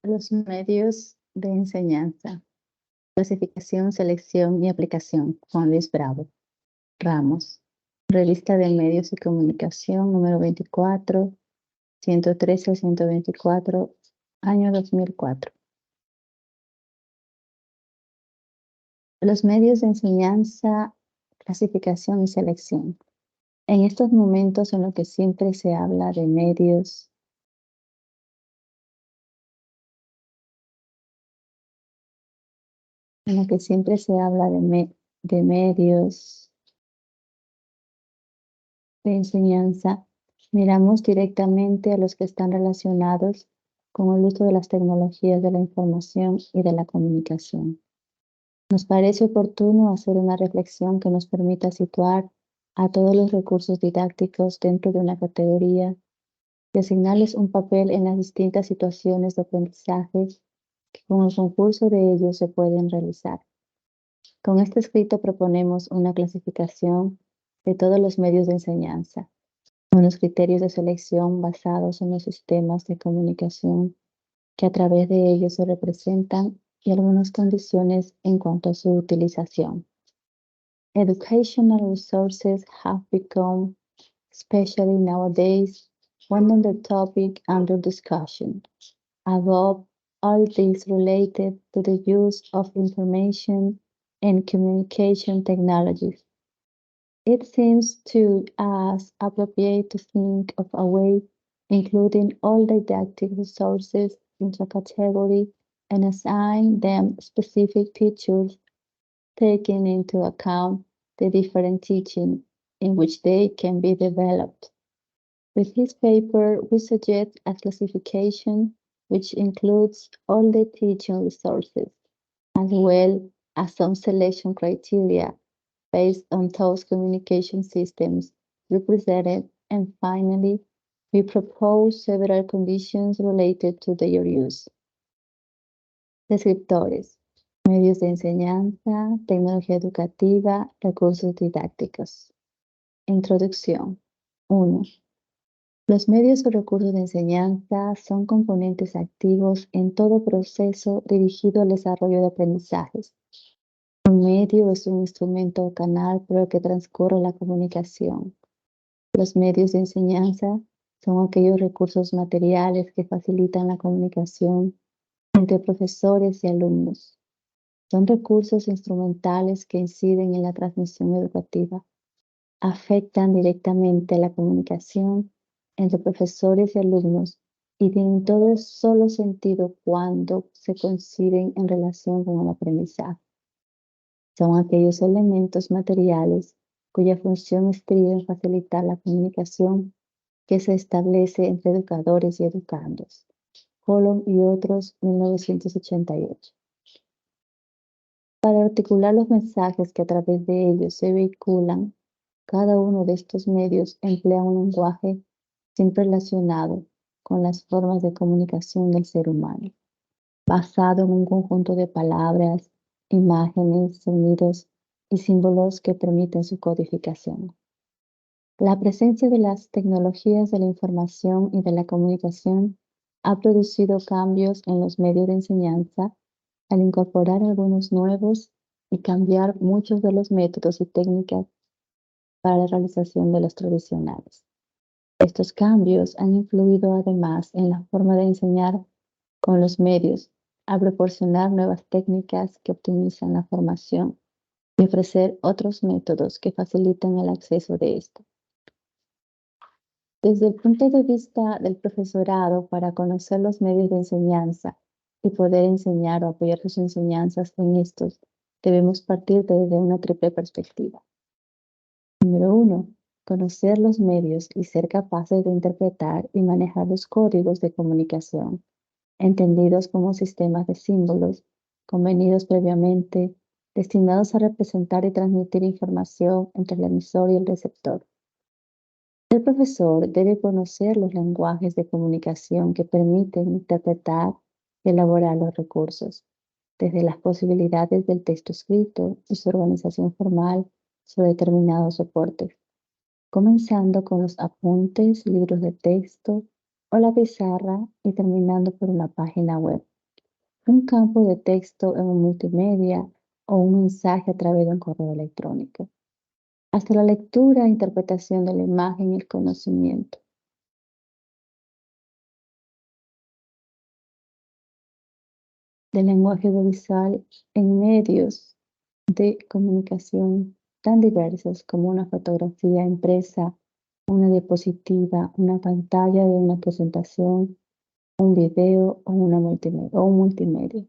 Los medios de enseñanza, clasificación, selección y aplicación. Juan Luis Bravo Ramos. Revista de Medios y Comunicación, número 24, 113-124, año 2004. Los medios de enseñanza, clasificación y selección. En estos momentos en los que siempre se habla de medios, en los que siempre se habla de medios de enseñanza, miramos directamente a los que están relacionados con el uso de las tecnologías de la información y de la comunicación. Nos parece oportuno hacer una reflexión que nos permita situar a todos los recursos didácticos dentro de una categoría y asignarles un papel en las distintas situaciones de aprendizaje que con el concurso de ellos se pueden realizar. Con este escrito proponemos una clasificación de todos los medios de enseñanza, unos criterios de selección basados en los sistemas de comunicación que a través de ellos se representan y algunas condiciones en cuanto a su utilización. Educational resources have become, especially nowadays, one of the topic under discussion. Above all this related to the use of information and communication technologies. It seems to us appropriate to think of a way including all didactic resources into a category and assign them specific features, taking into account the different teaching in which they can be developed. With this paper, we suggest a classification which includes all the teaching resources, as well as some selection criteria based on those communication systems represented, and finally, we propose several conditions related to their use. Descriptores: medios de enseñanza, tecnología educativa, recursos didácticos. Introducción. 1. Los medios o recursos de enseñanza son componentes activos en todo proceso dirigido al desarrollo de aprendizajes. Un medio es un instrumento o canal por el que transcurre la comunicación. Los medios de enseñanza son aquellos recursos materiales que facilitan la comunicación entre profesores y alumnos. Son recursos instrumentales que inciden en la transmisión educativa. Afectan directamente la comunicación entre profesores y alumnos y tienen todo solo sentido cuando se conciben en relación con el aprendizaje. Son aquellos elementos materiales cuya función estriba en facilitar la comunicación que se establece entre educadores y educandos. Colón y otros, 1988. Para articular los mensajes que a través de ellos se vehiculan, cada uno de estos medios emplea un lenguaje siempre relacionado con las formas de comunicación del ser humano, basado en un conjunto de palabras, imágenes, sonidos y símbolos que permiten su codificación. La presencia de las tecnologías de la información y de la comunicación ha producido cambios en los medios de enseñanza al incorporar algunos nuevos y cambiar muchos de los métodos y técnicas para la realización de los tradicionales. Estos cambios han influido además en la forma de enseñar con los medios, a proporcionar nuevas técnicas que optimizan la formación y ofrecer otros métodos que facilitan el acceso de esto. Desde el punto de vista del profesorado, para conocer los medios de enseñanza y poder enseñar o apoyar sus enseñanzas en estos, debemos partir desde una triple perspectiva. Número 1, conocer los medios y ser capaces de interpretar y manejar los códigos de comunicación, entendidos como sistemas de símbolos, convenidos previamente, destinados a representar y transmitir información entre el emisor y el receptor. El profesor debe conocer los lenguajes de comunicación que permiten interpretar y elaborar los recursos, desde las posibilidades del texto escrito y su organización formal sobre determinados soportes, comenzando con los apuntes, libros de texto o la pizarra y terminando por una página web. un campo de texto en un multimedia o un mensaje a través de un correo electrónico, hasta la lectura e interpretación de la imagen y el conocimiento. Del lenguaje audiovisual en medios de comunicación tan diversos como una fotografía impresa, una diapositiva, una pantalla de una presentación, un video o un multimedia.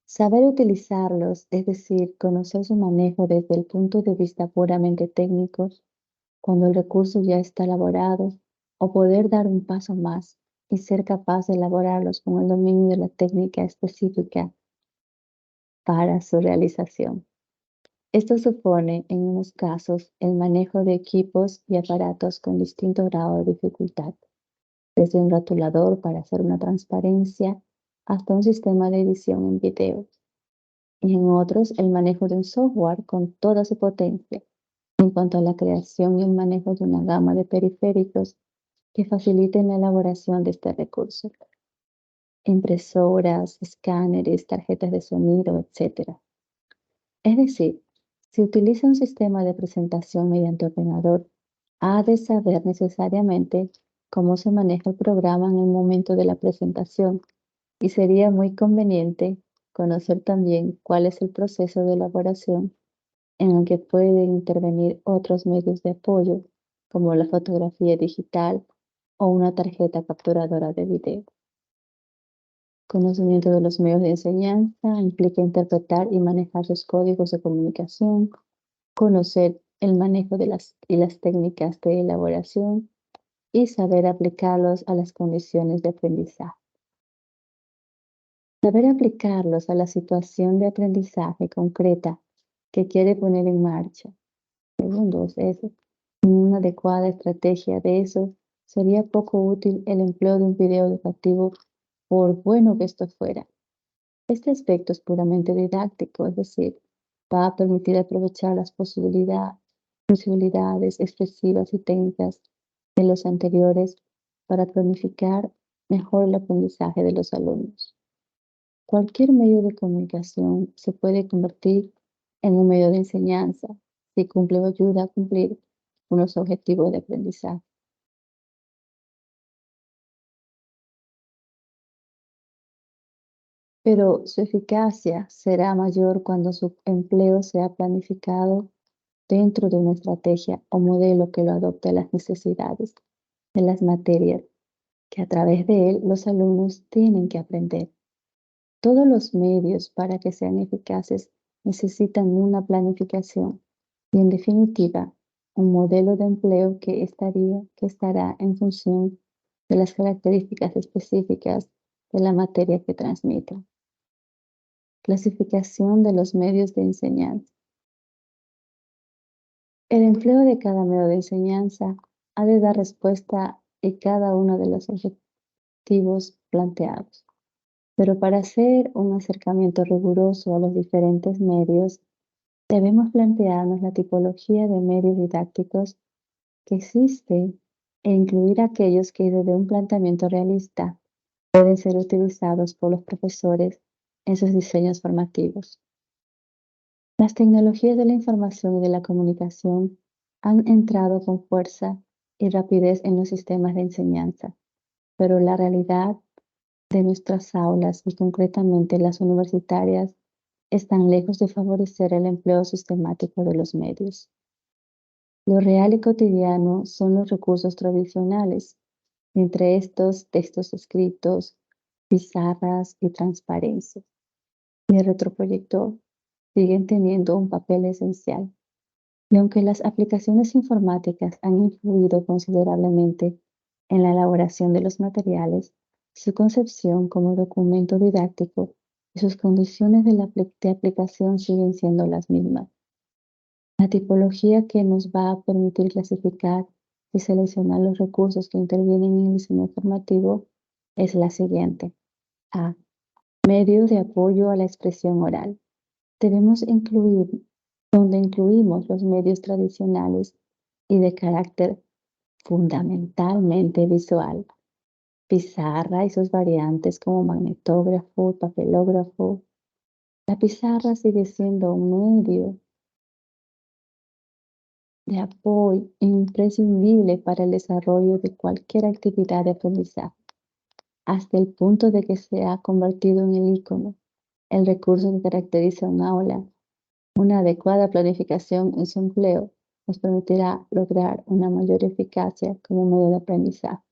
Saber utilizarlos, es decir, conocer su manejo desde el punto de vista puramente técnico, cuando el recurso ya está elaborado, o poder dar un paso más y ser capaz de elaborarlos con el dominio de la técnica específica para su realización. Esto supone, en unos casos, el manejo de equipos y aparatos con distinto grado de dificultad, desde un rotulador para hacer una transparencia hasta un sistema de edición en video, y en otros el manejo de un software con toda su potencia en cuanto a la creación y el manejo de una gama de periféricos que faciliten la elaboración de este recurso: impresoras, escáneres, tarjetas de sonido, etc. Es decir, si utiliza un sistema de presentación mediante ordenador, ha de saber necesariamente cómo se maneja el programa en el momento de la presentación, y sería muy conveniente conocer también cuál es el proceso de elaboración en el que pueden intervenir otros medios de apoyo, como la fotografía digital o una tarjeta capturadora de video. Conocimiento de los medios de enseñanza implica interpretar y manejar los códigos de comunicación, conocer el manejo de las técnicas de elaboración y saber aplicarlos a las condiciones de aprendizaje. Saber aplicarlos a la situación de aprendizaje concreta que quiere poner en marcha. Segundo, una adecuada estrategia de eso, sería poco útil el empleo de un video educativo, por bueno que esto fuera. Este aspecto es puramente didáctico, es decir, va a permitir aprovechar las posibilidades expresivas y técnicas de los anteriores para planificar mejor el aprendizaje de los alumnos. Cualquier medio de comunicación se puede convertir en un medio de enseñanza si cumple o ayuda a cumplir unos objetivos de aprendizaje. Pero su eficacia será mayor cuando su empleo sea planificado dentro de una estrategia o modelo que lo adopte a las necesidades de las materias que a través de él los alumnos tienen que aprender. Todos los medios para que sean eficaces necesitan una planificación y, en definitiva, un modelo de empleo que estará en función de las características específicas de la materia que transmiten. Clasificación de los medios de enseñanza. El empleo de cada medio de enseñanza ha de dar respuesta a cada uno de los objetivos planteados. Pero para hacer un acercamiento riguroso a los diferentes medios, debemos plantearnos la tipología de medios didácticos que existe e incluir aquellos que, desde un planteamiento realista, pueden ser utilizados por los profesores en sus diseños formativos. Las tecnologías de la información y de la comunicación han entrado con fuerza y rapidez en los sistemas de enseñanza, pero la realidad de nuestras aulas, y concretamente las universitarias, están lejos de favorecer el empleo sistemático de los medios. Lo real y cotidiano son los recursos tradicionales, entre estos textos escritos, pizarras y transparencias. Y el retroproyector siguen teniendo un papel esencial. Y aunque las aplicaciones informáticas han influido considerablemente en la elaboración de los materiales, su concepción como documento didáctico y sus condiciones de aplicación siguen siendo las mismas. La tipología que nos va a permitir clasificar y seleccionar los recursos que intervienen en el diseño formativo es la siguiente. A. Medios de apoyo a la expresión oral. Debemos incluir, donde incluimos los medios tradicionales y de carácter fundamentalmente visual. pizarra y sus variantes como magnetógrafo, papelógrafo. La pizarra sigue siendo un medio de apoyo imprescindible para el desarrollo de cualquier actividad de aprendizaje, hasta el punto de que se ha convertido en el icono, el recurso que caracteriza un aula. Una adecuada planificación en su empleo nos permitirá lograr una mayor eficacia como medio de aprendizaje.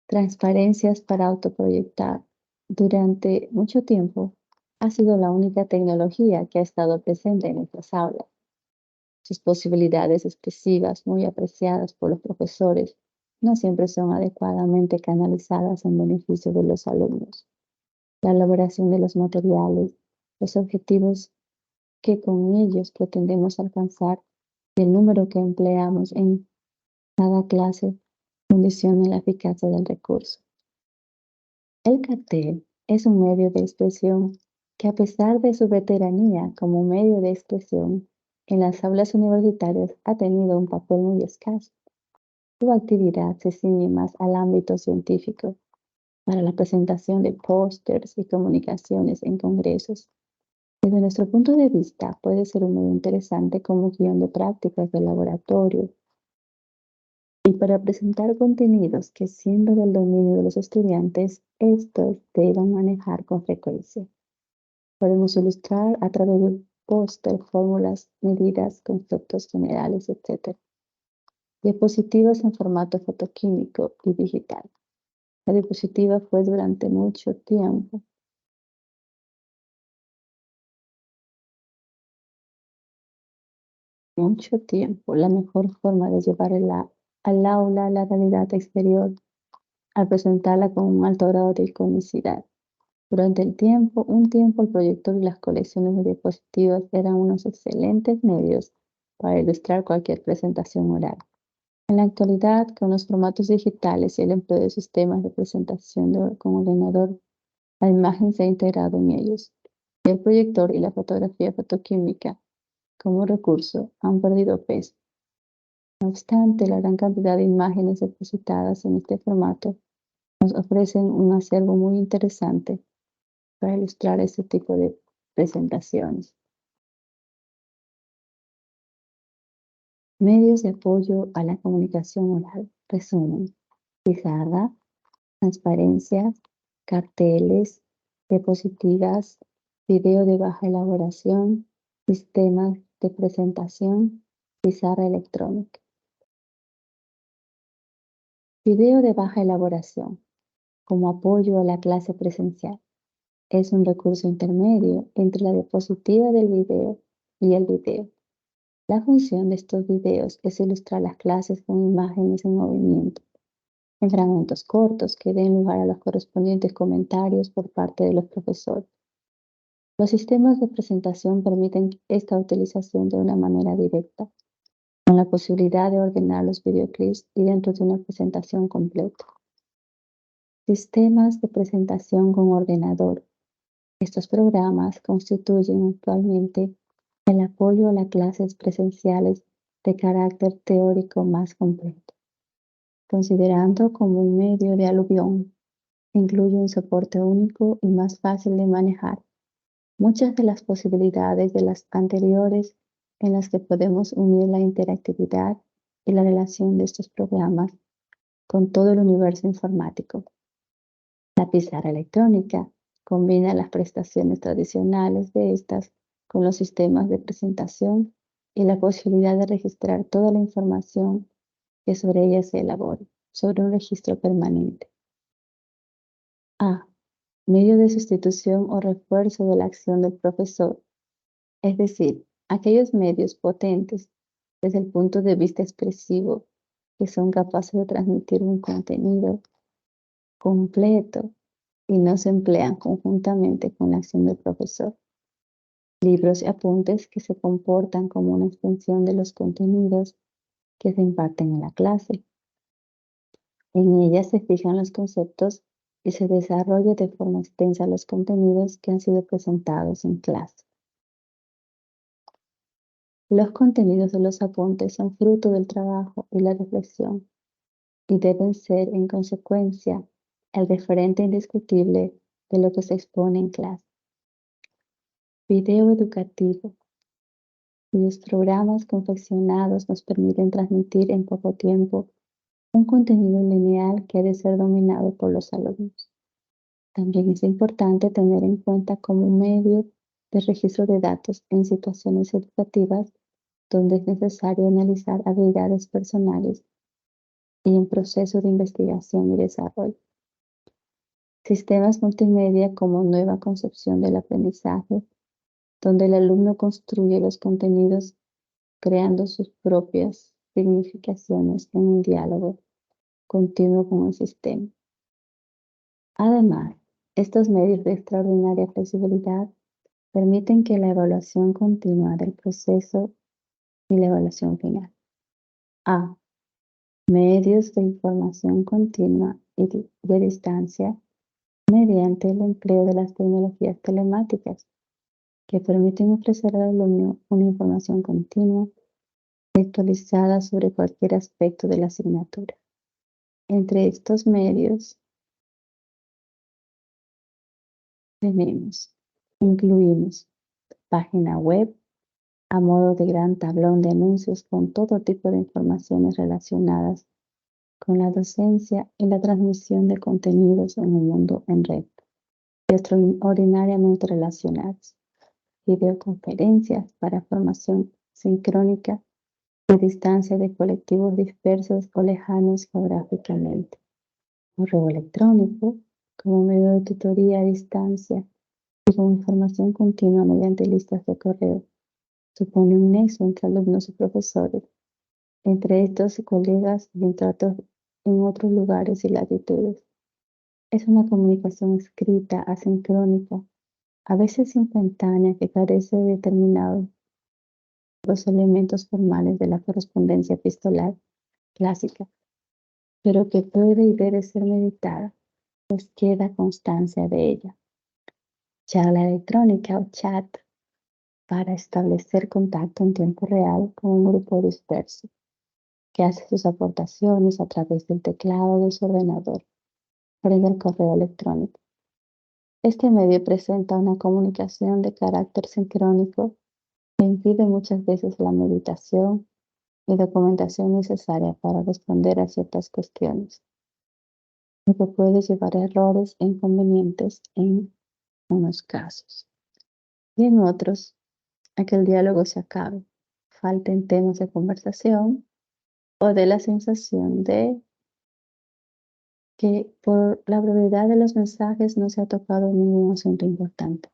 Transparencias para autoproyectar. Durante mucho tiempo ha sido la única tecnología que ha estado presente en nuestras aulas. Sus posibilidades expresivas, muy apreciadas por los profesores, no siempre son adecuadamente canalizadas en beneficio de los alumnos. La elaboración de los materiales, los objetivos que con ellos pretendemos alcanzar y el número que empleamos en cada clase condiciona la eficacia del recurso. El cartel es un medio de expresión que, a pesar de su veteranía como medio de expresión en las aulas universitarias, ha tenido un papel muy escaso. Su actividad se ciñe más al ámbito científico, para la presentación de pósters y comunicaciones en congresos. Desde nuestro punto de vista, puede ser un medio interesante como guión de prácticas de laboratorio y para presentar contenidos que, siendo del dominio de los estudiantes, estos deban manejar con frecuencia. Podemos ilustrar a través de póster, fórmulas, medidas, conceptos generales, etc. Diapositivas en formato fotoquímico y digital. La diapositiva fue durante mucho tiempo la mejor forma de llevar al aula la realidad exterior al presentarla con un alto grado de iconicidad. Durante un tiempo el proyector y las colecciones de diapositivas eran unos excelentes medios para ilustrar cualquier presentación oral. En la actualidad, con los formatos digitales y el empleo de sistemas de presentación con ordenador, la imagen se ha integrado en ellos. Y el proyector y la fotografía fotoquímica como recurso han perdido peso. No obstante, la gran cantidad de imágenes depositadas en este formato nos ofrecen un acervo muy interesante para ilustrar este tipo de presentaciones. Medios de apoyo a la comunicación oral. Resumen: pizarra, transparencias, carteles, diapositivas, video de baja elaboración, sistemas de presentación, pizarra electrónica. Video de baja elaboración, como apoyo a la clase presencial. Es un recurso intermedio entre la diapositiva del video y el video. La función de estos videos es ilustrar las clases con imágenes en movimiento, en fragmentos cortos que den lugar a los correspondientes comentarios por parte de los profesores. Los sistemas de presentación permiten esta utilización de una manera directa, con la posibilidad de ordenar los videoclips y dentro de una presentación completa. Sistemas de presentación con ordenador. Estos programas constituyen actualmente el apoyo a las clases presenciales de carácter teórico más completo, considerando como un medio de aluvión. Incluye un soporte único y más fácil de manejar. Muchas de las posibilidades de las anteriores en las que podemos unir la interactividad y la relación de estos programas con todo el universo informático. La pizarra electrónica combina las prestaciones tradicionales de estas con los sistemas de presentación y la posibilidad de registrar toda la información que sobre ella se elabore, sobre un registro permanente. A. Medio de sustitución o refuerzo de la acción del profesor, es decir, aquellos medios potentes desde el punto de vista expresivo que son capaces de transmitir un contenido completo y no se emplean conjuntamente con la acción del profesor. Libros y apuntes que se comportan como una extensión de los contenidos que se imparten en la clase. En ellas se fijan los conceptos y se desarrolla de forma extensa los contenidos que han sido presentados en clase. Los contenidos de los apuntes son fruto del trabajo y la reflexión y deben ser, en consecuencia, el referente indiscutible de lo que se expone en clase. Video educativo, cuyos programas confeccionados nos permiten transmitir en poco tiempo un contenido lineal que ha de ser dominado por los alumnos. También es importante tener en cuenta como medio de registro de datos en situaciones educativas donde es necesario analizar habilidades personales y en proceso de investigación y desarrollo. Sistemas multimedia como nueva concepción del aprendizaje, donde el alumno construye los contenidos creando sus propias significaciones en un diálogo continuo con el sistema. Además, estos medios de extraordinaria flexibilidad permiten que la evaluación continua del proceso y la evaluación final. A. Medios de información continua y de distancia mediante el empleo de las tecnologías telemáticas que permiten ofrecer al alumno una información continua y actualizada sobre cualquier aspecto de la asignatura. Entre estos medios incluimos página web a modo de gran tablón de anuncios con todo tipo de informaciones relacionadas con la docencia y la transmisión de contenidos en un mundo en red y extraordinariamente relacionados. Videoconferencias para formación sincrónica a distancia de colectivos dispersos o lejanos geográficamente. Correo electrónico como medio de tutoría a distancia y con información continua mediante listas de correo. Supone un nexo entre alumnos y profesores, entre estos y colegas y en tratos en otros lugares y latitudes. Es una comunicación escrita, asincrónica, a veces instantánea, que carece de determinados los elementos formales de la correspondencia epistolar clásica, pero que puede y debe ser meditada, pues queda constancia de ella. Charla electrónica o chat para establecer contacto en tiempo real con un grupo disperso que hace sus aportaciones a través del teclado de su ordenador, por el correo electrónico. Este medio presenta una comunicación de carácter sincrónico que impide muchas veces la meditación y documentación necesaria para responder a ciertas cuestiones, lo que puede llevar a errores e inconvenientes en unos casos. Y en otros, a que el diálogo se acabe, falten temas de conversación o de la sensación de que por la brevedad de los mensajes no se ha tocado ningún asunto importante.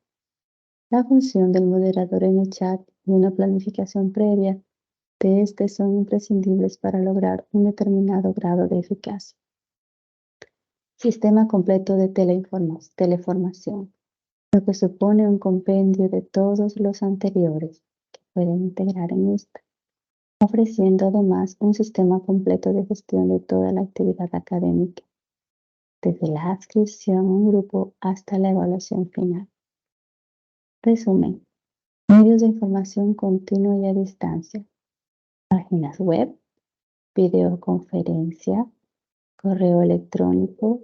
La función del moderador en el chat y una planificación previa de este son imprescindibles para lograr un determinado grado de eficacia. Sistema completo de teleformación, lo que supone un compendio de todos los anteriores que pueden integrar en esta, ofreciendo además un sistema completo de gestión de toda la actividad académica, desde la adscripción a un grupo hasta la evaluación final. Resumen: medios de información continua y a distancia, páginas web, videoconferencia, correo electrónico,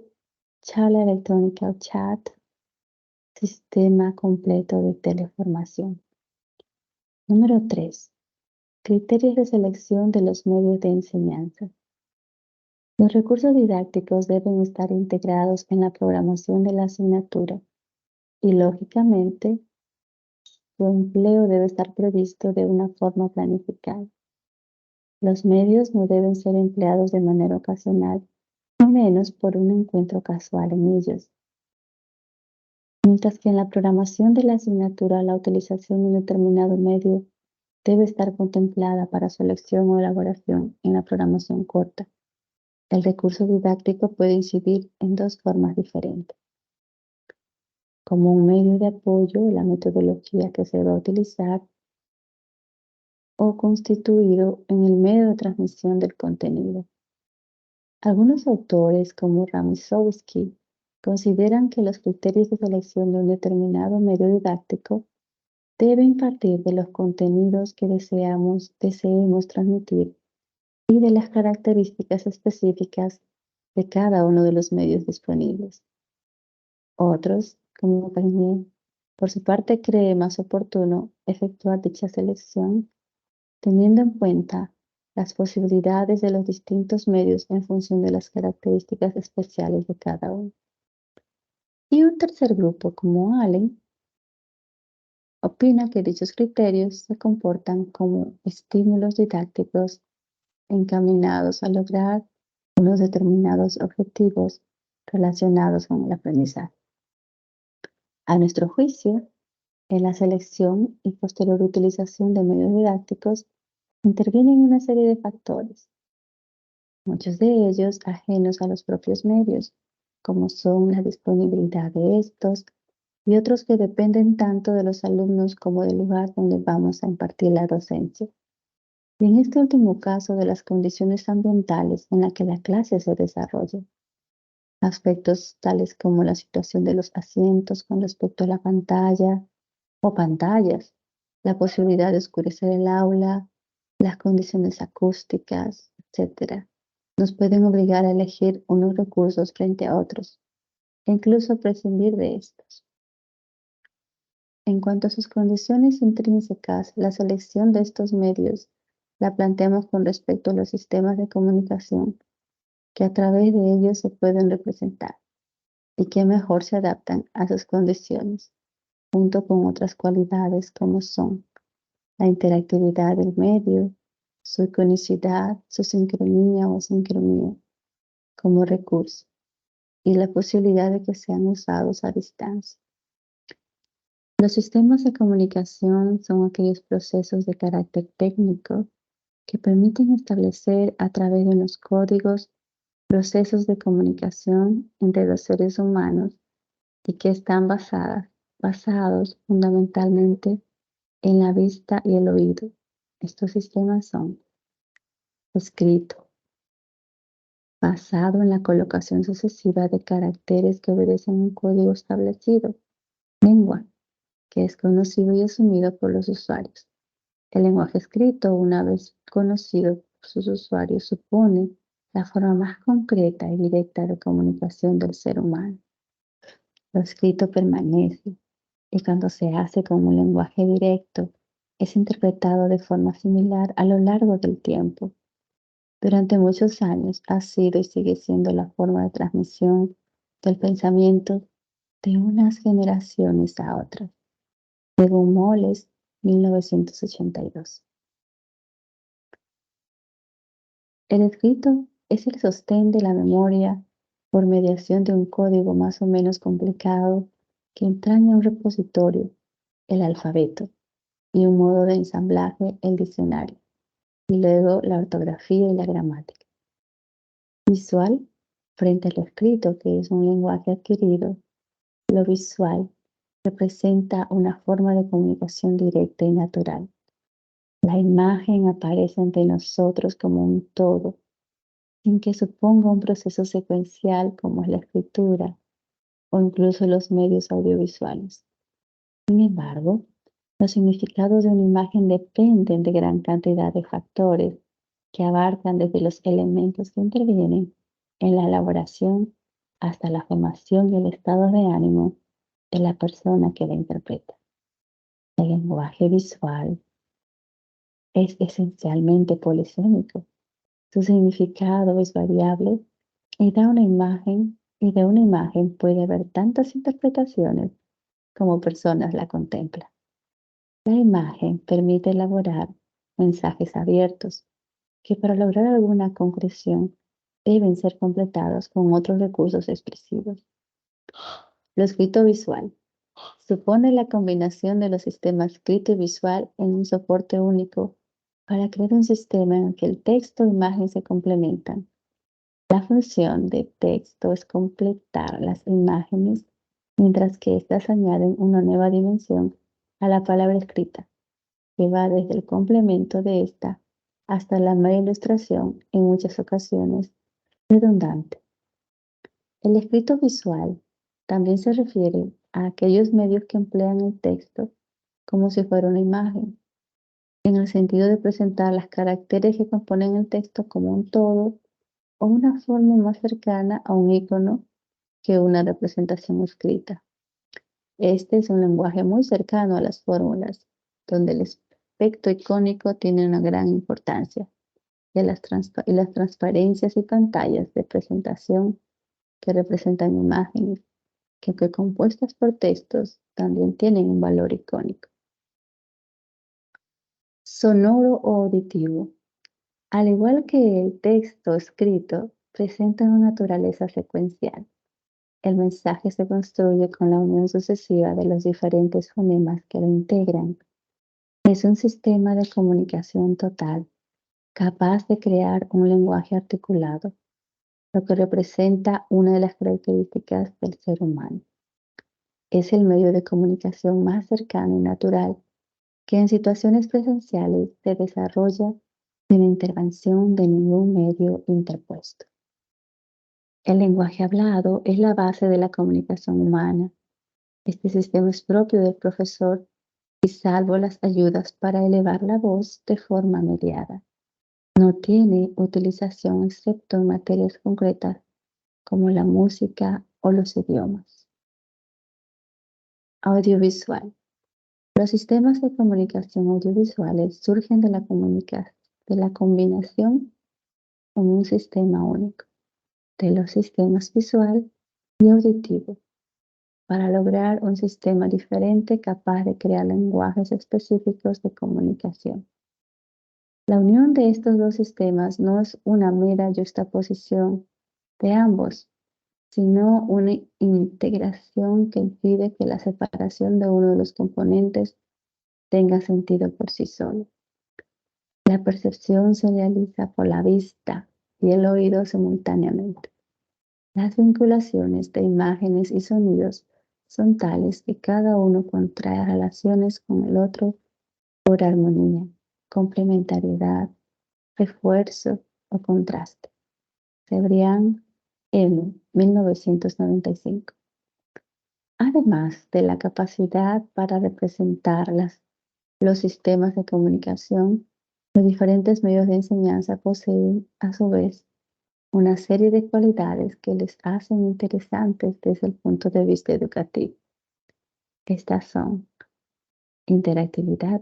charla electrónica o chat, sistema completo de teleformación. Número 3. Criterios de selección de los medios de enseñanza. Los recursos didácticos deben estar integrados en la programación de la asignatura y, lógicamente, su empleo debe estar previsto de una forma planificada. Los medios no deben ser empleados de manera ocasional, ni menos por un encuentro casual en ellos. Mientras que en la programación de la asignatura la utilización de un determinado medio debe estar contemplada para su elección o elaboración en la programación corta. El recurso didáctico puede incidir en dos formas diferentes: como un medio de apoyo, la metodología que se va a utilizar, o constituido en el medio de transmisión del contenido. Algunos autores, como Ramisowski, consideran que los criterios de selección de un determinado medio didáctico deben partir de los contenidos que deseemos transmitir y de las características específicas de cada uno de los medios disponibles. Otros, como Pagnier, por su parte cree más oportuno efectuar dicha selección teniendo en cuenta las posibilidades de los distintos medios en función de las características especiales de cada uno. Y un tercer grupo, como Allen, opina que dichos criterios se comportan como estímulos didácticos encaminados a lograr unos determinados objetivos relacionados con el aprendizaje. A nuestro juicio, en la selección y posterior utilización de medios didácticos intervienen una serie de factores, muchos de ellos ajenos a los propios medios, como son la disponibilidad de estos y otros que dependen tanto de los alumnos como del lugar donde vamos a impartir la docencia. Y en este último caso, de las condiciones ambientales en las que la clase se desarrolla. Aspectos tales como la situación de los asientos con respecto a la pantalla o pantallas, la posibilidad de oscurecer el aula, las condiciones acústicas, etc. Nos pueden obligar a elegir unos recursos frente a otros, e incluso prescindir de estos. En cuanto a sus condiciones intrínsecas, la selección de estos medios la planteamos con respecto a los sistemas de comunicación que a través de ellos se pueden representar y que mejor se adaptan a sus condiciones, junto con otras cualidades como son la interactividad del medio, su iconicidad, su sincronía o sincronía como recurso y la posibilidad de que sean usados a distancia. Los sistemas de comunicación son aquellos procesos de carácter técnico que permiten establecer a través de unos códigos procesos de comunicación entre los seres humanos y que están basados fundamentalmente en la vista y el oído. Estos sistemas son escrito, basado en la colocación sucesiva de caracteres que obedecen un código establecido. Lengua, que es conocido y asumido por los usuarios. El lenguaje escrito, una vez conocido por sus usuarios, supone la forma más concreta y directa de comunicación del ser humano. Lo escrito permanece y cuando se hace con un lenguaje directo, es interpretado de forma similar a lo largo del tiempo. Durante muchos años ha sido y sigue siendo la forma de transmisión del pensamiento de unas generaciones a otras, según Moles, 1982. El escrito es el sostén de la memoria por mediación de un código más o menos complicado que entraña un repositorio, el alfabeto, y un modo de ensamblaje, el diccionario, y luego la ortografía y la gramática. Visual, frente a lo escrito, que es un lenguaje adquirido, lo visual representa una forma de comunicación directa y natural. La imagen aparece ante nosotros como un todo, sin que suponga un proceso secuencial como es la escritura o incluso los medios audiovisuales. Sin embargo, los significados de una imagen dependen de gran cantidad de factores que abarcan desde los elementos que intervienen en la elaboración hasta la formación y el estado de ánimo de la persona que la interpreta. El lenguaje visual es esencialmente polisémico. Su significado es variable y de una imagen puede haber tantas interpretaciones como personas la contemplan. La imagen permite elaborar mensajes abiertos que para lograr alguna concreción deben ser completados con otros recursos expresivos. Lo escrito visual supone la combinación de los sistemas escrito y visual en un soporte único para crear un sistema en el que el texto e imagen se complementan. La función de texto es completar las imágenes, mientras que éstas añaden una nueva dimensión a la palabra escrita, que va desde el complemento de esta hasta la mera ilustración, en muchas ocasiones redundante. El escrito visual también se refiere a aquellos medios que emplean el texto como si fuera una imagen. en el sentido de presentar las caracteres que componen el texto como un todo o una forma más cercana a un icono que una representación escrita. Este es un lenguaje muy cercano a las fórmulas, donde el aspecto icónico tiene una gran importancia, y las transparencias y pantallas de presentación que representan imágenes, que aunque compuestas por textos, también tienen un valor icónico. Sonoro o auditivo. Al igual que el texto escrito, presenta una naturaleza secuencial. El mensaje se construye con la unión sucesiva de los diferentes fonemas que lo integran. Es un sistema de comunicación total, capaz de crear un lenguaje articulado, lo que representa una de las características del ser humano. Es el medio de comunicación más cercano y natural que en situaciones presenciales se desarrolla sin intervención de ningún medio interpuesto. El lenguaje hablado es la base de la comunicación humana. Este sistema es propio del profesor y salvo las ayudas para elevar la voz de forma mediada. No tiene utilización excepto en materias concretas como la música o los idiomas. Audiovisual. Los sistemas de comunicación audiovisuales surgen de la combinación en un sistema único de los sistemas visual y auditivo para lograr un sistema diferente capaz de crear lenguajes específicos de comunicación. La unión de estos dos sistemas no es una mera juxtaposición de ambos, sino una integración que impide que la separación de uno de los componentes tenga sentido por sí solo. La percepción se realiza por la vista y el oído simultáneamente. Las vinculaciones de imágenes y sonidos son tales que cada uno contrae relaciones con el otro por armonía, complementariedad, refuerzo o contraste. Cebrián, M. 1995. Además de la capacidad para representar los sistemas de comunicación, los diferentes medios de enseñanza poseen, a su vez, una serie de cualidades que les hacen interesantes desde el punto de vista educativo. Estas son interactividad,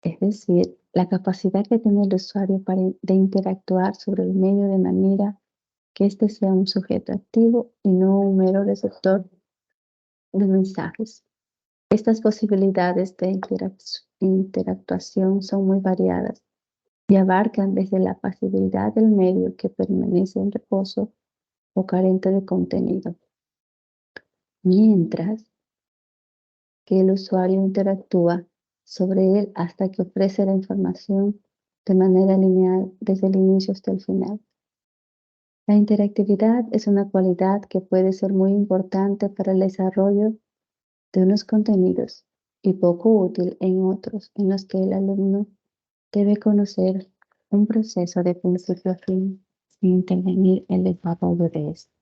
es decir, la capacidad que tiene el usuario de interactuar sobre el medio de manera que éste sea un sujeto activo y no un mero receptor de mensajes. Estas posibilidades de interactuación son muy variadas y abarcan desde la pasividad del medio que permanece en reposo o carente de contenido, mientras que el usuario interactúa sobre él hasta que ofrece la información de manera lineal desde el inicio hasta el final. La interactividad es una cualidad que puede ser muy importante para el desarrollo de unos contenidos y poco útil en otros en los que el alumno debe conocer un proceso de principio a fin sin intervenir en el desarrollo de esto.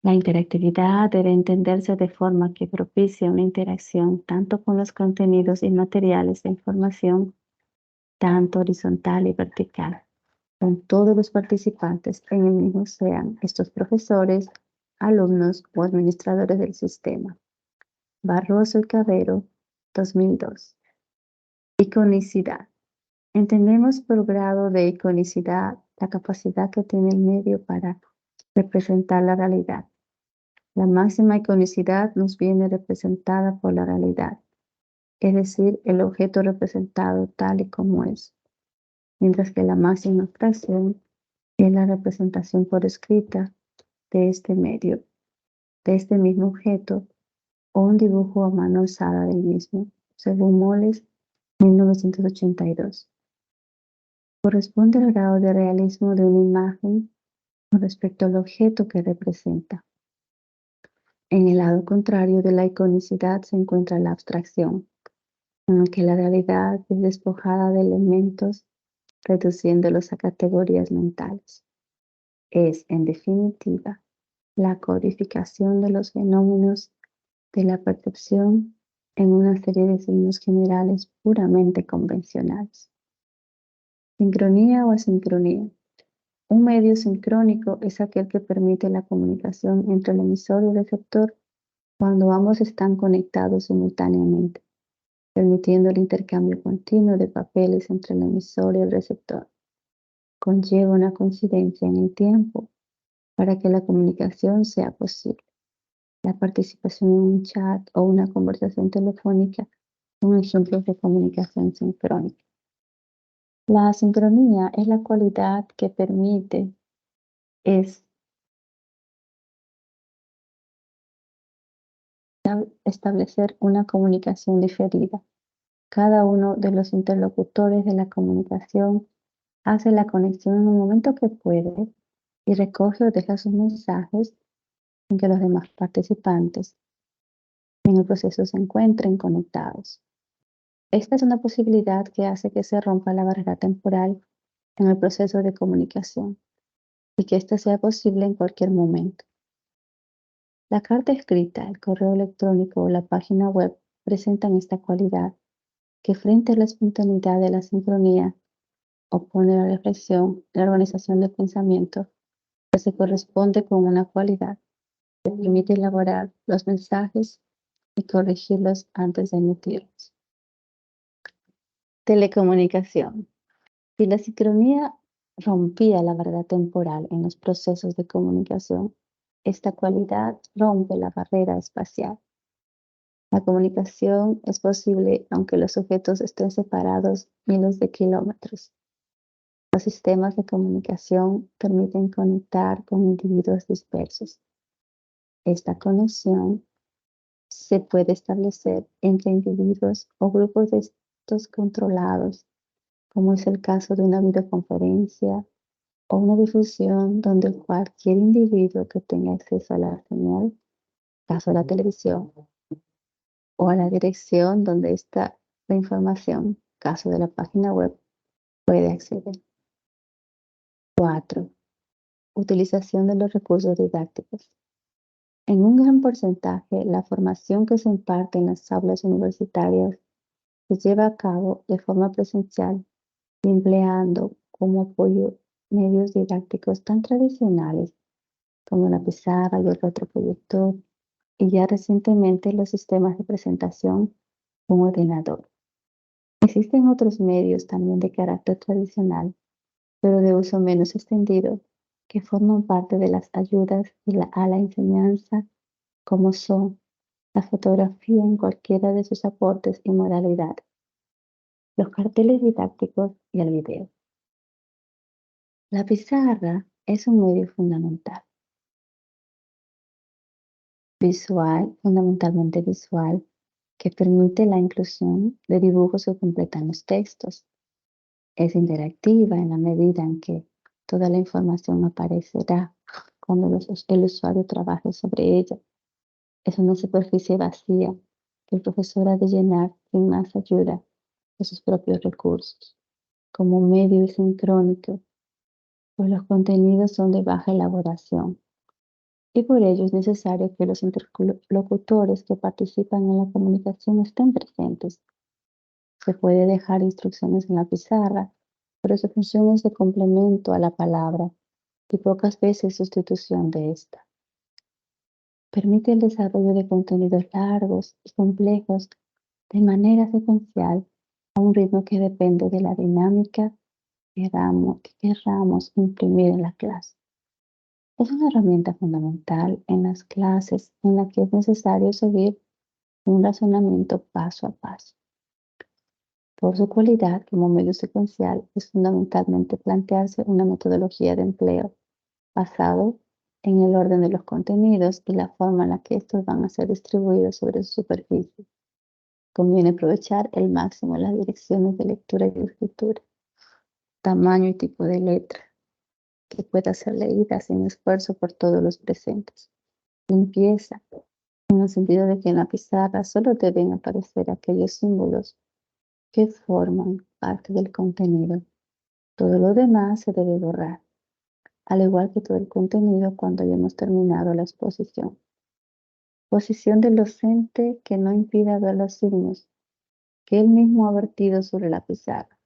La interactividad debe entenderse de forma que propicie una interacción tanto con los contenidos y materiales de información, tanto horizontal y vertical, con todos los participantes en el mismo, sean estos profesores, alumnos o administradores del sistema. Barroso y Cabero, 2002. Iconicidad. Entendemos por grado de iconicidad la capacidad que tiene el medio para representar la realidad. La máxima iconicidad nos viene representada por la realidad, es decir, el objeto representado tal y como es, mientras que la máxima abstracción es la representación por escrita de este medio, de este mismo objeto, o un dibujo a mano alzada del mismo, según Moles, 1982. Corresponde al grado de realismo de una imagen con respecto al objeto que representa. En el lado contrario de la iconicidad se encuentra la abstracción, en el que la realidad es despojada de elementos, reduciéndolos a categorías mentales. Es, en definitiva, la codificación de los fenómenos de la percepción en una serie de signos generales puramente convencionales. Sincronía o asincronía. Un medio sincrónico es aquel que permite la comunicación entre el emisor y el receptor cuando ambos están conectados simultáneamente, permitiendo el intercambio continuo de papeles entre el emisor y el receptor. Conlleva una coincidencia en el tiempo para que la comunicación sea posible. La participación en un chat o una conversación telefónica son ejemplos de comunicación sincrónica. La sincronía es la cualidad que permite establecer una comunicación diferida. Cada uno de los interlocutores de la comunicación hace la conexión en el momento que puede y recoge o deja sus mensajes sin que los demás participantes en el proceso se encuentren conectados. Esta es una posibilidad que hace que se rompa la barrera temporal en el proceso de comunicación y que ésta sea posible en cualquier momento. La carta escrita, el correo electrónico o la página web presentan esta cualidad que frente a la espontaneidad de la sincronía opone la reflexión, la organización del pensamiento, que se corresponde con una cualidad que permite elaborar los mensajes y corregirlos antes de emitirlos. Telecomunicación. Si la sincronía rompía la barrera temporal en los procesos de comunicación, esta cualidad rompe la barrera espacial. La comunicación es posible aunque los sujetos estén separados miles de kilómetros. Los sistemas de comunicación permiten conectar con individuos dispersos. Esta conexión se puede establecer entre individuos o grupos de estos controlados, como es el caso de una videoconferencia o una difusión donde cualquier individuo que tenga acceso a la señal, caso de la televisión, o a la dirección donde está la información, caso de la página web, puede acceder. 4. Utilización de los recursos didácticos. En un gran porcentaje, la formación que se imparte en las aulas universitarias se lleva a cabo de forma presencial, empleando como apoyo medios didácticos tan tradicionales como la pizarra y el retroproyector, y ya recientemente los sistemas de presentación con ordenador. Existen otros medios también de carácter tradicional, pero de uso menos extendido, que forman parte de las ayudas a la enseñanza, como son la fotografía en cualquiera de sus aportes y modalidades, los carteles didácticos y el video. La pizarra es un medio fundamental, fundamentalmente visual, que permite la inclusión de dibujos que completan los textos. Es interactiva en la medida en que toda la información aparecerá cuando el usuario trabaje sobre ella. Es una superficie vacía que el profesor ha de llenar sin más ayuda de sus propios recursos. Como medio sincrónico, pues los contenidos son de baja elaboración y por ello es necesario que los interlocutores que participan en la comunicación estén presentes. Se puede dejar instrucciones en la pizarra, pero su función es de complemento a la palabra y pocas veces sustitución de esta. Permite el desarrollo de contenidos largos y complejos de manera secuencial a un ritmo que depende de la dinámica que querramos imprimir en la clase. Es una herramienta fundamental en las clases en la que es necesario seguir un razonamiento paso a paso. Por su cualidad como medio secuencial, es fundamentalmente plantearse una metodología de empleo basado en el orden de los contenidos y la forma en la que estos van a ser distribuidos sobre su superficie. Conviene aprovechar el máximo las direcciones de lectura y escritura, tamaño y tipo de letra, que pueda ser leída sin esfuerzo por todos los presentes. Limpieza, en el sentido de que en la pizarra solo deben aparecer aquellos símbolos que forman parte del contenido. Todo lo demás se debe borrar, al igual que todo el contenido cuando hayamos terminado la exposición. Posición del docente que no impida ver los signos que él mismo ha vertido sobre la pizarra.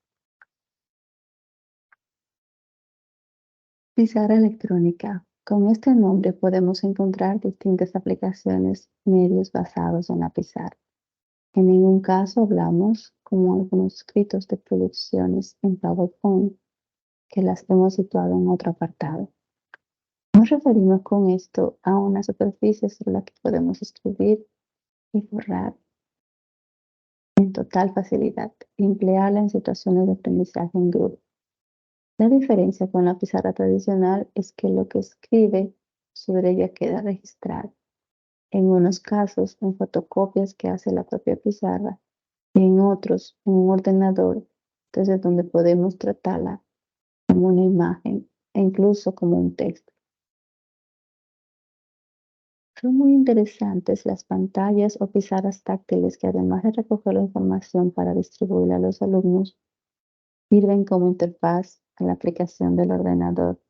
Pizarra electrónica. Con este nombre podemos encontrar distintas aplicaciones, medios basados en la pizarra. En ningún caso hablamos, como algunos escritos de producciones en PowerPoint, que las hemos situado en otro apartado. Nos referimos con esto a una superficie sobre la que podemos escribir y borrar en total facilidad y emplearla en situaciones de aprendizaje en grupo. La diferencia con la pizarra tradicional es que lo que escribe sobre ella queda registrado. En unos casos, en fotocopias que hace la propia pizarra y en otros, en un ordenador, desde donde podemos tratarla como una imagen e incluso como un texto. Son muy interesantes las pantallas o pizarras táctiles que además de recoger la información para distribuirla a los alumnos, sirven como interfaz a la aplicación del ordenador,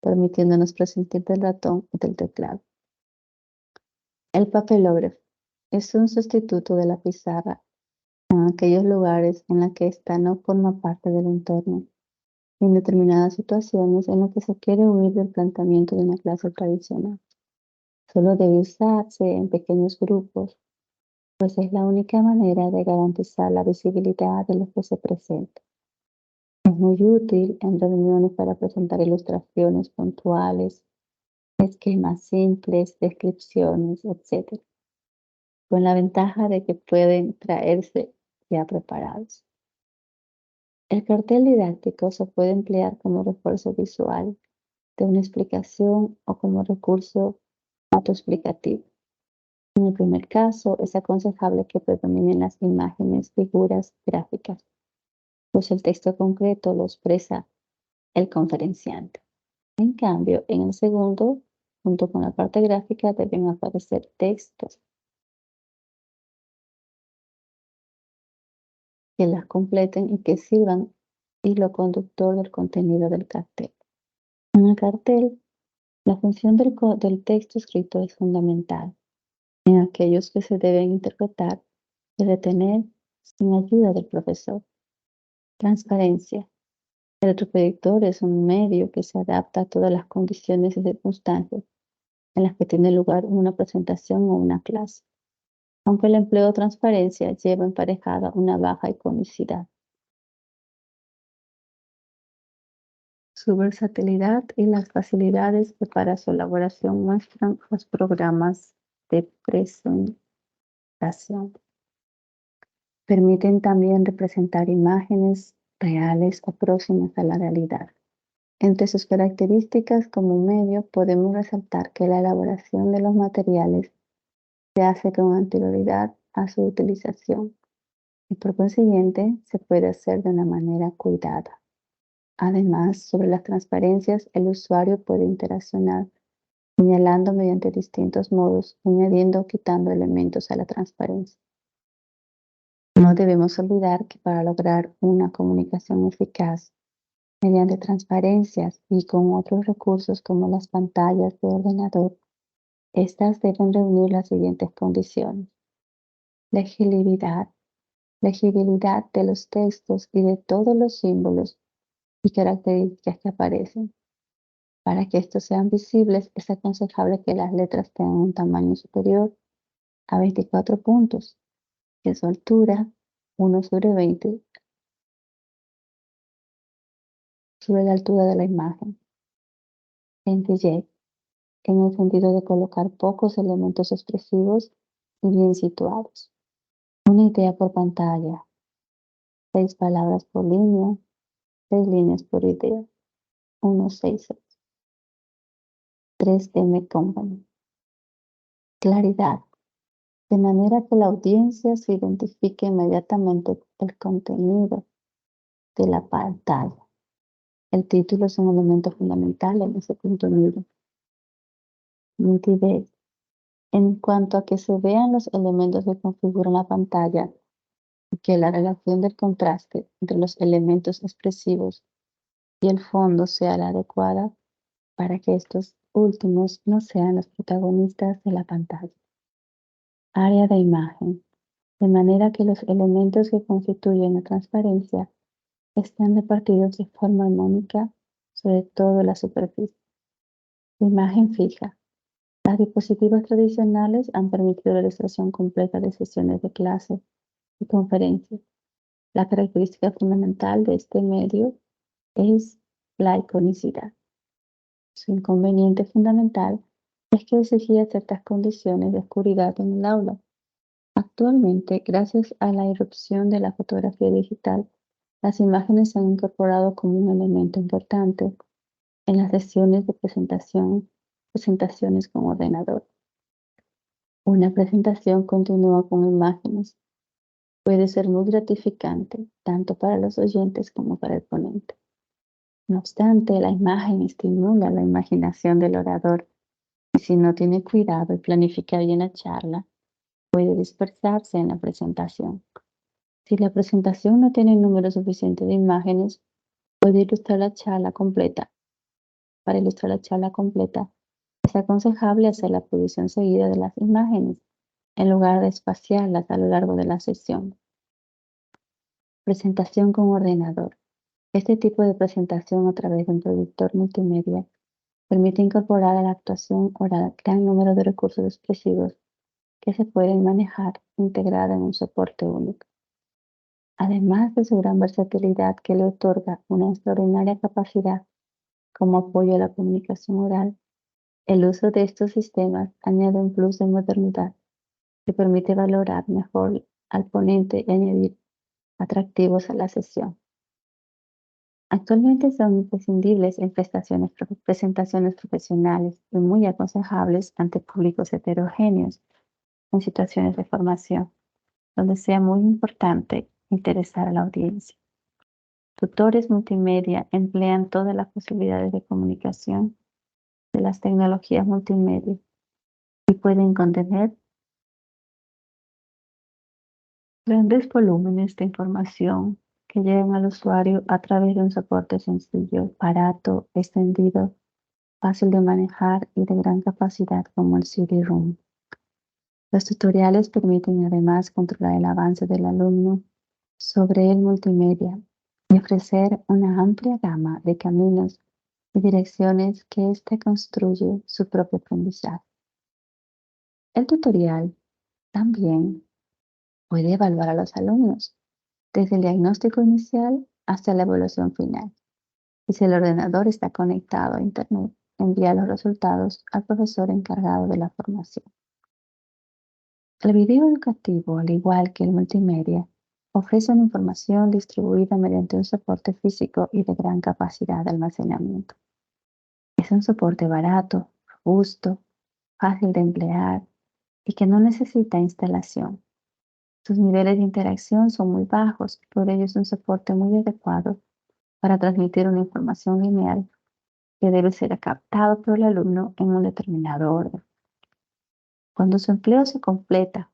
permitiéndonos prescindir del ratón y del teclado. El papelógrafo es un sustituto de la pizarra en aquellos lugares en los que ésta no forma parte del entorno, en determinadas situaciones en las que se quiere huir del planteamiento de una clase tradicional. Solo debe usarse en pequeños grupos, pues es la única manera de garantizar la visibilidad de lo que se presenta. Es muy útil en reuniones para presentar ilustraciones puntuales, esquemas simples, descripciones, etc., con la ventaja de que pueden traerse ya preparados. El cartel didáctico se puede emplear como refuerzo visual de una explicación o como recurso autoexplicativo. En el primer caso, es aconsejable que predominen las imágenes, figuras, gráficas, pues el texto concreto lo expresa el conferenciante. En cambio, en el segundo, junto con la parte gráfica, deben aparecer textos que las completen y que sirvan hilo conductor del contenido del cartel. En el cartel, la función del texto escrito es fundamental en aquellos que se deben interpretar y retener sin ayuda del profesor. Transparencia. El retroproyector es un medio que se adapta a todas las condiciones y circunstancias en las que tiene lugar una presentación o una clase, aunque el empleo de transparencia lleva emparejada una baja iconicidad. Su versatilidad y las facilidades que para su elaboración muestran los programas de presentación. Permiten también representar imágenes reales o próximas a la realidad. Entre sus características como medio podemos resaltar que la elaboración de los materiales se hace con anterioridad a su utilización y por consiguiente se puede hacer de una manera cuidada. Además, sobre las transparencias, el usuario puede interaccionar señalando mediante distintos modos, añadiendo o quitando elementos a la transparencia. No debemos olvidar que para lograr una comunicación eficaz mediante transparencias y con otros recursos como las pantallas de ordenador, estas deben reunir las siguientes condiciones: legibilidad, legibilidad de los textos y de todos los símbolos y características que aparecen. Para que estos sean visibles, es aconsejable que las letras tengan un tamaño superior a 24 puntos, que su altura 1/20 sobre la altura de la imagen. Sencillez, en el sentido de colocar pocos elementos expresivos y bien situados. Una idea por pantalla, 6 palabras por línea, 6 líneas por idea, 166. 3M Company. Claridad, de manera que la audiencia se identifique inmediatamente el contenido de la pantalla. El título es un elemento fundamental en ese contenido. Nitidez, en cuanto a que se vean los elementos que configuran la pantalla y que la relación del contraste entre los elementos expresivos y el fondo sea la adecuada para que estos últimos no sean los protagonistas de la pantalla. área de imagen, de manera que los elementos que constituyen la transparencia están repartidos de forma armónica sobre toda la superficie. Imagen fija. Las diapositivas tradicionales han permitido la ilustración completa de sesiones de clase y conferencias. La característica fundamental de este medio es la iconicidad. Su inconveniente fundamental es que exigía ciertas condiciones de oscuridad en el aula. Actualmente, gracias a la irrupción de la fotografía digital, las imágenes se han incorporado como un elemento importante en las sesiones de presentaciones con ordenador. Una presentación continua con imágenes puede ser muy gratificante, tanto para los oyentes como para el ponente. No obstante, la imagen estimula la imaginación del orador y si no tiene cuidado y planifica bien la charla, puede dispersarse en la presentación. Si la presentación no tiene un número suficiente de imágenes, puede ilustrar la charla completa. Para ilustrar la charla completa, es aconsejable hacer la proyección seguida de las imágenes, en lugar de espaciarlas a lo largo de la sesión. Presentación con ordenador. Este tipo de presentación a través de un proyector multimedia permite incorporar a la actuación oral gran número de recursos expresivos que se pueden manejar integrada en un soporte único. Además de su gran versatilidad que le otorga una extraordinaria capacidad como apoyo a la comunicación oral, el uso de estos sistemas añade un plus de modernidad que permite valorar mejor al ponente y añadir atractivos a la sesión. Actualmente son imprescindibles en presentaciones profesionales y muy aconsejables ante públicos heterogéneos en situaciones de formación, donde sea muy importante interesar a la audiencia. Tutores multimedia emplean todas las posibilidades de comunicación de las tecnologías multimedia y pueden contener grandes volúmenes de información que llegan al usuario a través de un soporte sencillo, barato, extendido, fácil de manejar y de gran capacidad como el CD-ROM. Los tutoriales permiten además controlar el avance del alumno sobre el multimedia y ofrecer una amplia gama de caminos y direcciones que éste construye su propio aprendizaje. El tutorial también puede evaluar a los alumnos desde el diagnóstico inicial hasta la evaluación final. Y si el ordenador está conectado a Internet, envía los resultados al profesor encargado de la formación. El video educativo, al igual que el multimedia, ofrece una información distribuida mediante un soporte físico y de gran capacidad de almacenamiento. Es un soporte barato, robusto, fácil de emplear y que no necesita instalación. Sus niveles de interacción son muy bajos, por ello es un soporte muy adecuado para transmitir una información lineal que debe ser captado por el alumno en un determinado orden. Cuando su empleo se completa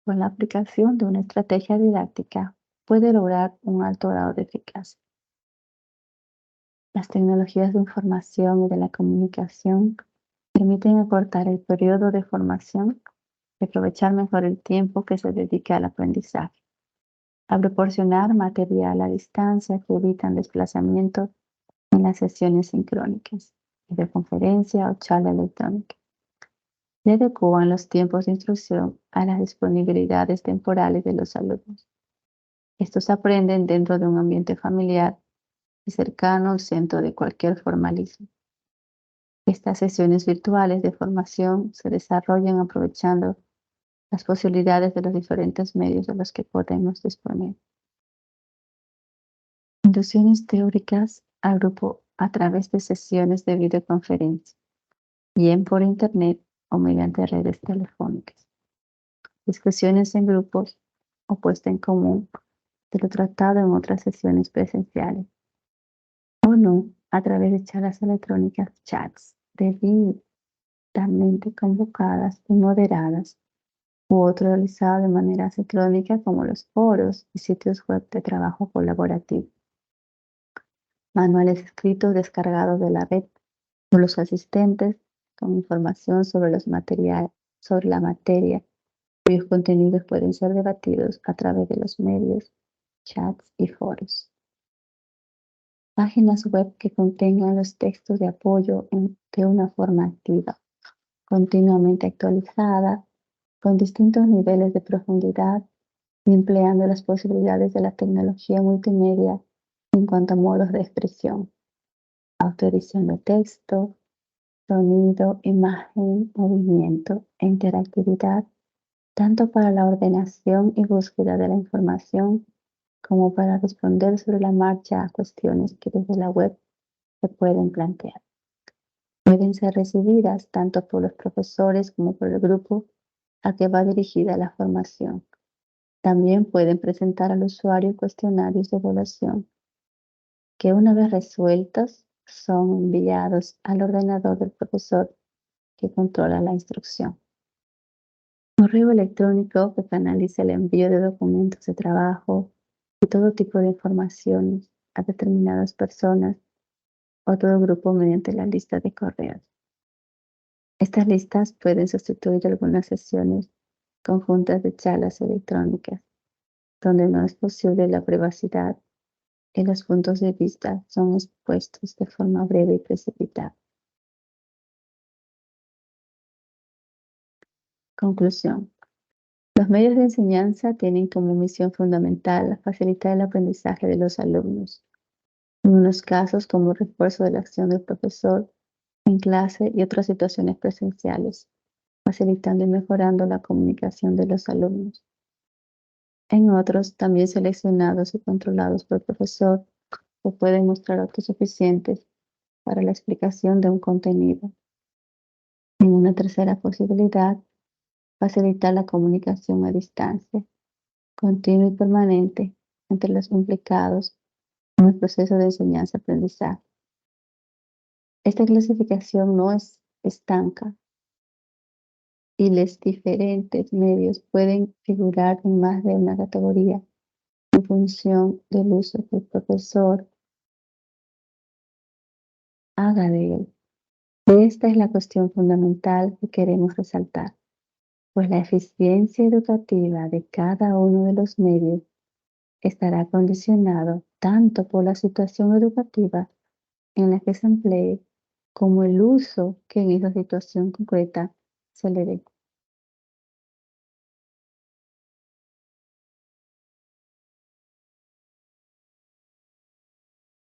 con la aplicación de una estrategia didáctica, puede lograr un alto grado de eficacia. Las tecnologías de información y de la comunicación permiten acortar el periodo de formación y aprovechar mejor el tiempo que se dedica al aprendizaje, a proporcionar material a distancia que evitan desplazamientos en las sesiones sincrónicas, videoconferencia o charla electrónica, y adecuan los tiempos de instrucción a las disponibilidades temporales de los alumnos. Estos aprenden dentro de un ambiente familiar y cercano exento de cualquier formalismo. Estas sesiones virtuales de formación se desarrollan aprovechando las posibilidades de los diferentes medios de los que podemos disponer. Inducciones teóricas al grupo a través de sesiones de videoconferencia, bien por Internet o mediante redes telefónicas. Discusiones en grupos o puesta en común de lo tratado en otras sesiones presenciales. O no, a través de charlas electrónicas, chats, debidamente convocadas y moderadas, u otro realizado de manera sincrónica como los foros y sitios web de trabajo colaborativo. Manuales escritos descargados de la red por los asistentes con información sobre sobre la materia, cuyos contenidos pueden ser debatidos a través de los medios, chats y foros. Páginas web que contengan los textos de apoyo de una forma activa, continuamente actualizada, con distintos niveles de profundidad y empleando las posibilidades de la tecnología multimedia en cuanto a modos de expresión, autorización de texto, sonido, imagen, movimiento e interactividad, tanto para la ordenación y búsqueda de la información como para responder sobre la marcha a cuestiones que desde la web se pueden plantear. Pueden ser recibidas tanto por los profesores como por el grupo a que va dirigida la formación. También pueden presentar al usuario cuestionarios de evaluación que una vez resueltos son enviados al ordenador del profesor que controla la instrucción. Correo electrónico que canaliza el envío de documentos de trabajo y todo tipo de informaciones a determinadas personas o todo grupo mediante la lista de correos. Estas listas pueden sustituir algunas sesiones conjuntas de charlas electrónicas, donde no es posible la privacidad y los puntos de vista son expuestos de forma breve y precipitada. Conclusión. Los medios de enseñanza tienen como misión fundamental facilitar el aprendizaje de los alumnos, en unos casos como refuerzo de la acción del profesor en clase y otras situaciones presenciales, facilitando y mejorando la comunicación de los alumnos. En otros, también seleccionados y controlados por el profesor, se pueden mostrar autosuficientes para la explicación de un contenido. En una tercera posibilidad, facilitar la comunicación a distancia, continua y permanente entre los implicados en el proceso de enseñanza-aprendizaje. Esta clasificación no es estanca y los diferentes medios pueden figurar en más de una categoría en función del uso que el profesor haga de él. Esta es la cuestión fundamental que queremos resaltar, pues la eficiencia educativa de cada uno de los medios estará condicionado tanto por la situación educativa en la que se emplee como el uso que en esa situación concreta se le dé.